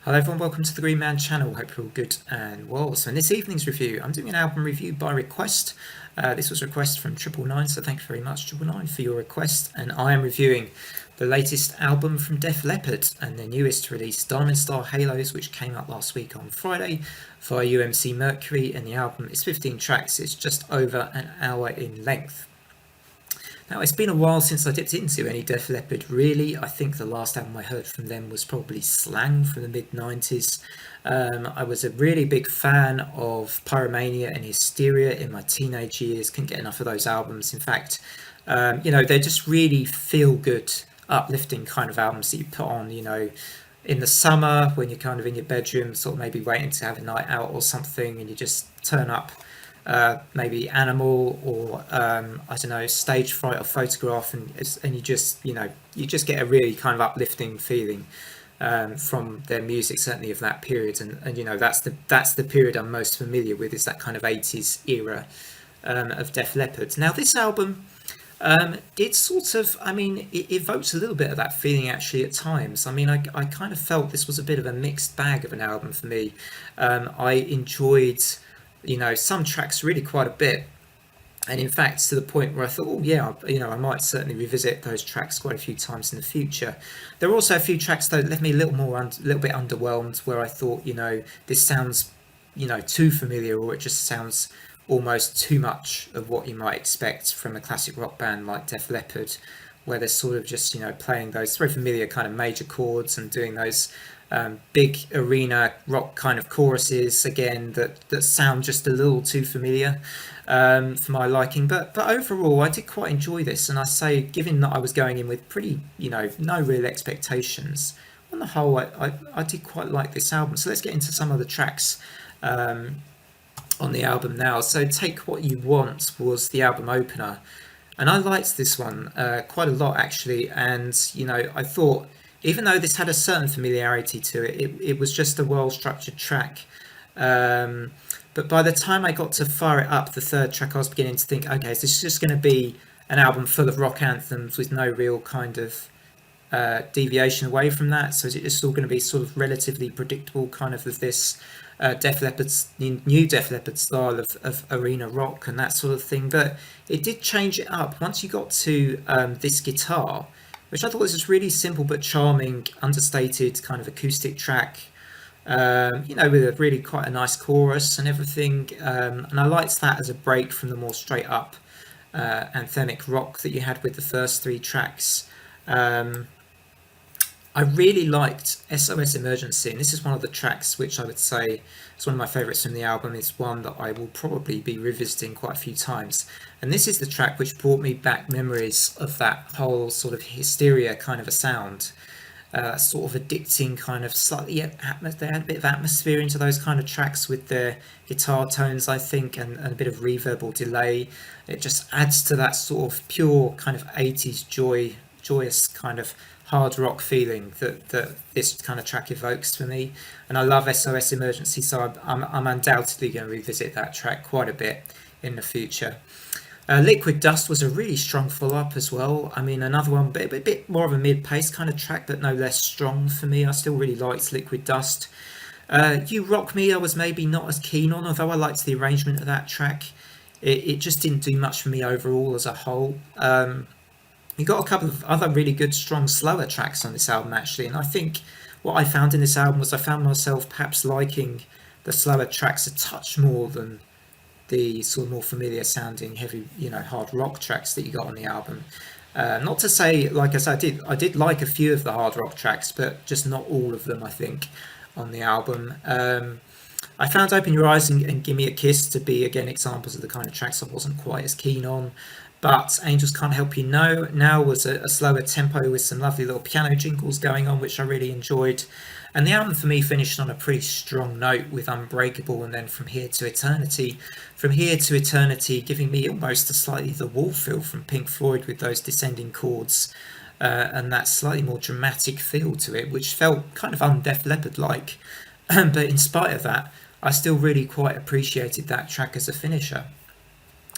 Hello everyone, welcome to the Green Man channel. Hope you're all good and well. So in this evening's review, I'm doing an album review by request. This was a request from 999, so thank you very much 999 for your request. And I am reviewing the latest album from Def Leppard and their newest release, Diamond Star Halos, which came out last week on Friday via UMC Mercury. And the album is 15 tracks, it's just over an hour in length. Now, it's been a while since I dipped into any Def Leppard, really. I think the last album I heard from them was probably Slang from the mid-90s. I was a really big fan of Pyromania and Hysteria in my teenage years. Couldn't get enough of those albums. In fact, they're just really feel-good, uplifting kind of albums that you put on, in the summer when you're kind of in your bedroom, sort of maybe waiting to have a night out or something, and you just turn up maybe Animal or I don't know, Stage Fright or Photograph, and you just get a really kind of uplifting feeling from their music, certainly of that period, and that's the period I'm most familiar with, is that kind of 80s era of Def Leppard. Now this album, it sort of, it evokes a little bit of that feeling actually at times. I kind of felt this was a bit of a mixed bag of an album for me. I enjoyed some tracks really quite a bit, and in fact to the point where I thought, oh yeah, I might certainly revisit those tracks quite a few times in the future. There were also a few tracks though that left me a little bit underwhelmed, where I thought, this sounds too familiar, or it just sounds almost too much of what you might expect from a classic rock band like Def Leppard, where they're sort of just playing those very familiar kind of major chords and doing those big arena rock kind of choruses again that sound just a little too familiar for my liking. But overall, I did quite enjoy this, and I say, given that I was going in with pretty no real expectations, on the whole, I did quite like this album. So let's get into some of the tracks on the album now. So Take What You Want was the album opener, and I liked this one quite a lot actually. And I thought, even though this had a certain familiarity to it, it was just a well-structured track. But by the time I got to Fire It Up, the third track, I was beginning to think, okay, is this just going to be an album full of rock anthems with no real kind of deviation away from that? So is it just all going to be sort of relatively predictable, kind of this Def Leppard's new Def Leppard style of arena rock and that sort of thing? But it did change it up once you got to this guitar, which I thought was this really simple but charming, understated kind of acoustic track, with a really quite a nice chorus and everything. And I liked that as a break from the more straight up anthemic rock that you had with the first three tracks. I really liked SOS Emergency, and this is one of the tracks which I would say is one of my favourites from the album. It's one that I will probably be revisiting quite a few times. And this is the track which brought me back memories of that whole sort of Hysteria kind of a sound. Sort of addicting, kind of slightly, they had a bit of atmosphere into those kind of tracks with their guitar tones, I think, and a bit of reverb or delay. It just adds to that sort of pure kind of 80s joyous kind of hard rock feeling that this kind of track evokes for me. And I love SOS Emergency, so I'm undoubtedly going to revisit that track quite a bit in the future. Liquid Dust was a really strong follow-up as well. Another one, a bit more of a mid-paced kind of track, but no less strong for me. I still really liked Liquid Dust. You Rock Me, I was maybe not as keen on, although I liked the arrangement of that track. It just didn't do much for me overall as a whole. You got a couple of other really good, strong, slower tracks on this album actually, and I think what I found in this album was I found myself perhaps liking the slower tracks a touch more than the sort of more familiar sounding heavy, hard rock tracks that you got on the album. Not to say, like I said, I did like a few of the hard rock tracks, but just not all of them, I think, on the album. I found Open Your Eyes and Give Me a Kiss to be, again, examples of the kind of tracks I wasn't quite as keen on. But Angels Can't Help You Now was a slower tempo with some lovely little piano jingles going on, which I really enjoyed. And the album for me finished on a pretty strong note with Unbreakable and then From Here to Eternity. From Here to Eternity giving me almost a slightly The Wall feel from Pink Floyd with those descending chords and that slightly more dramatic feel to it, which felt kind of un-Def Leppard-like. But in spite of that, I still really quite appreciated that track as a finisher.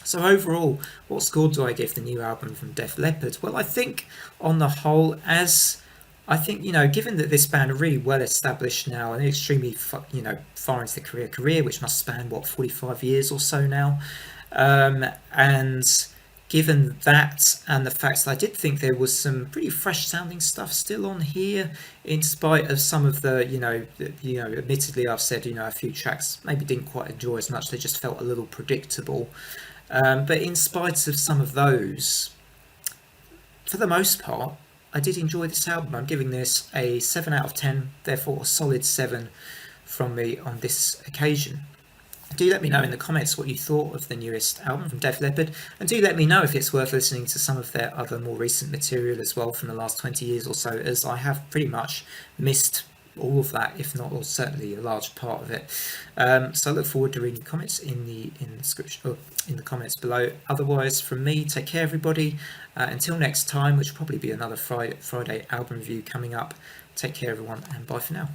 So overall, what score do I give the new album from Def Leppard? Well, I think on the whole, as I think, given that this band are really well established now and extremely, far into the career, which must span, what, 45 years or so now. And given that and the fact that I did think there was some pretty fresh sounding stuff still on here, in spite of some of admittedly I've said, a few tracks maybe didn't quite enjoy as much, they just felt a little predictable. But in spite of some of those, for the most part, I did enjoy this album. I'm giving this a 7 out of 10, therefore a solid 7 from me on this occasion. Do let me know in the comments what you thought of the newest album from Def Leppard, and do let me know if it's worth listening to some of their other more recent material as well from the last 20 years or so, as I have pretty much missed all of that, if not, or certainly a large part of it. So I look forward to reading comments in the description, or in the comments below. Otherwise, from me, take care, everybody. Until next time, which will probably be another Friday album review coming up. Take care, everyone, and bye for now.